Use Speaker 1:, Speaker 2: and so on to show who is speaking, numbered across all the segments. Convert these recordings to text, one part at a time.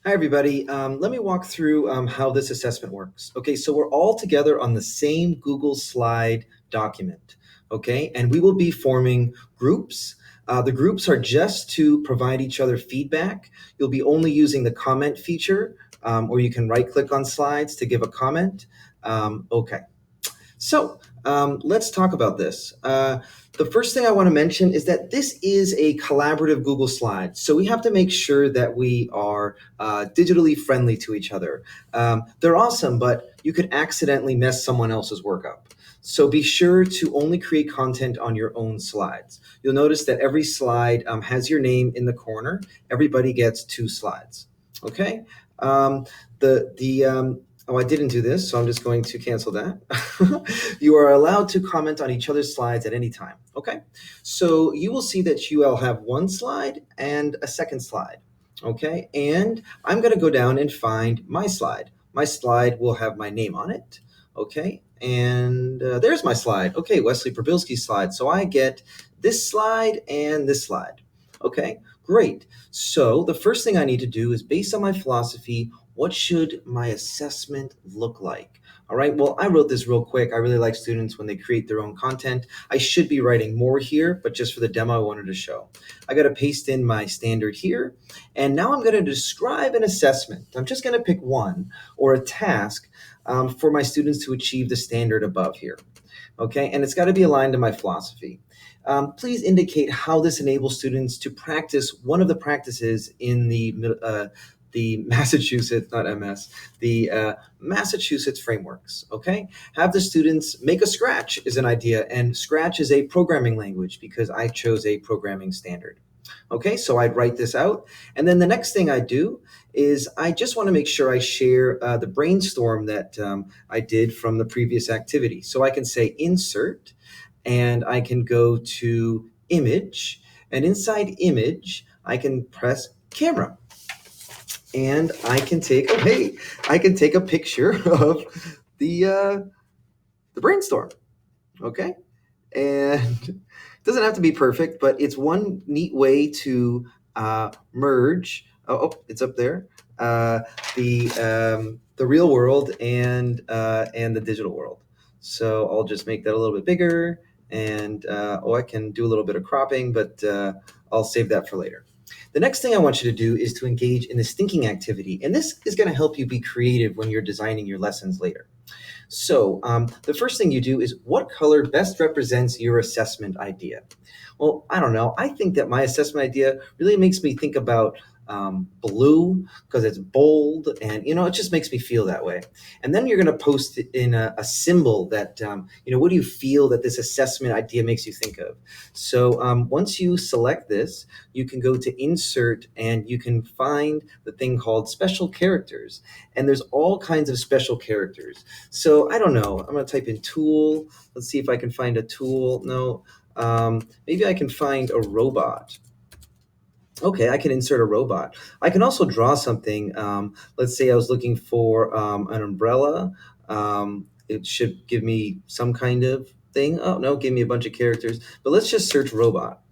Speaker 1: Hi, everybody. Let me walk through how this assessment works. Okay, so we're all together on the same Google Slide document. Okay, and we will be forming groups. The groups are just to provide each other feedback. You'll be only using the comment feature, or you can right click on slides to give a comment. Okay. So let's talk about this. The first thing I want to mention is that this is a collaborative Google Slide. So we have to make sure that we are digitally friendly to each other. They're awesome, but you could accidentally mess someone else's work up. So be sure to only create content on your own slides. You'll notice that every slide has your name in the corner. Everybody gets 2 slides. Okay. Oh, I didn't do this, so I'm just going to cancel that. You are allowed to comment on each other's slides at any time. Okay, so you will see that you all have one slide and a second slide. Okay, and I'm going to go down and find my slide. My slide will have my name on it. Okay, and there's my slide. Okay, Wesley Probilski's slide. So I get this slide and this slide. Okay, great. So the first thing I need to do is, based on my philosophy, what should my assessment look like? All right, well, I wrote this real quick. I really like students when they create their own content. I should be writing more here, but just for the demo, I wanted to show. I got to paste in my standard here, and now I'm going to describe an assessment. I'm just going to pick one or a task for my students to achieve the standard above here. Okay, and it's got to be aligned to my philosophy. Please indicate how this enables students to practice one of the practices in the Massachusetts, not MS, the Massachusetts frameworks. Okay, have the students make a Scratch is an idea, and Scratch is a programming language because I chose a programming standard. Okay, so I'd write this out, and then the next thing I do is I just want to make sure I share the brainstorm that I did from the previous activity. So I can say insert, and I can go to image, and inside image, I can press camera. And I can take, oh hey, I can take a picture of the brainstorm. Okay, and it doesn't have to be perfect, but it's one neat way to merge. Oh, it's up there. The real world and the digital world. So I'll just make that a little bit bigger, and I can do a little bit of cropping, but I'll save that for later. The next thing I want you to do is to engage in this thinking activity, and this is going to help you be creative when you're designing your lessons later. So the first thing you do is, what color best represents your assessment idea? Well, I don't know. I think that my assessment idea really makes me think about blue because it's bold, and it just makes me feel that way. And then you're going to post it in a symbol that what do you feel that this assessment idea makes you think of? So once you select this, you can go to insert, and you can find the thing called special characters, and there's all kinds of special characters. So I don't know. I'm going to type in tool. Let's see if I can find a tool. No. Maybe I can find a robot. Okay, I can insert a robot. I can also draw something. Let's say I was looking for an umbrella. It should give me some kind of thing. Oh, no, give me a bunch of characters. But let's just search robot.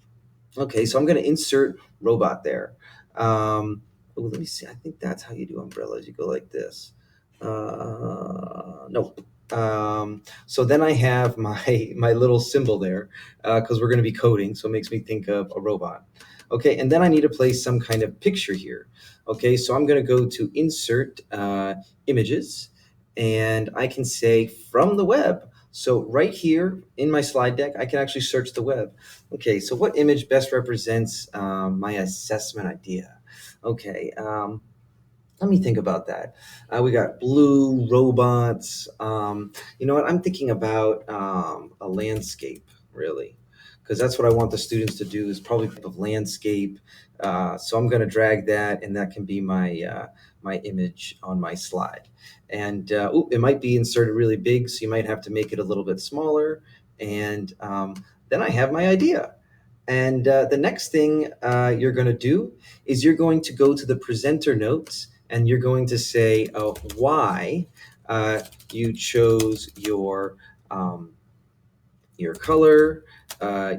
Speaker 1: Okay, so I'm going to insert robot there. Let me see. I think that's how you do umbrellas. You go like this. Nope. So then I have my little symbol there because we're going to be coding, so it makes me think of a robot. Okay, and then I need to place some kind of picture here. Okay, so I'm going to go to insert images, and I can say from the web. So right here in my slide deck, I can actually search the web. Okay, so what image best represents my assessment idea? Okay, let me think about that. We got blue robots. You know what? I'm thinking about a landscape, really, because that's what I want the students to do, is probably of landscape. So I'm going to drag that, and that can be my image on my slide. And it might be inserted really big, so you might have to make it a little bit smaller. And then I have my idea. And the next thing you're going to do is you're going to go to the presenter notes, and you're going to say why you chose your color,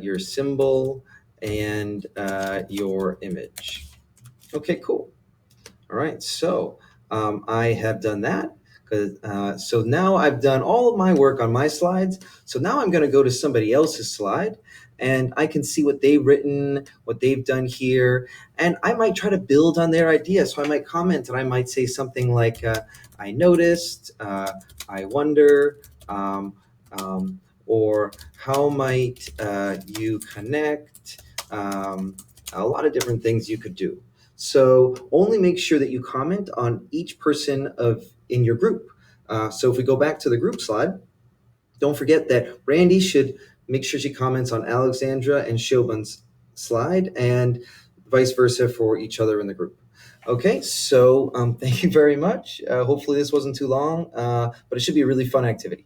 Speaker 1: your symbol, and your image. Okay, cool. All right, so I have done that. So now I've done all of my work on my slides. So now I'm going to go to somebody else's slide and I can see what they've written, what they've done here. And I might try to build on their idea. So I might comment and I might say something like, I noticed, I wonder, um, um, or how might you connect? A lot of different things you could do. So only make sure that you comment on each person of in your group. So if we go back to the group slide, don't forget that Randy should make sure she comments on Alexandra and Shobhan's slide, and vice versa for each other in the group. Okay, so thank you very much. Hopefully this wasn't too long, but it should be a really fun activity.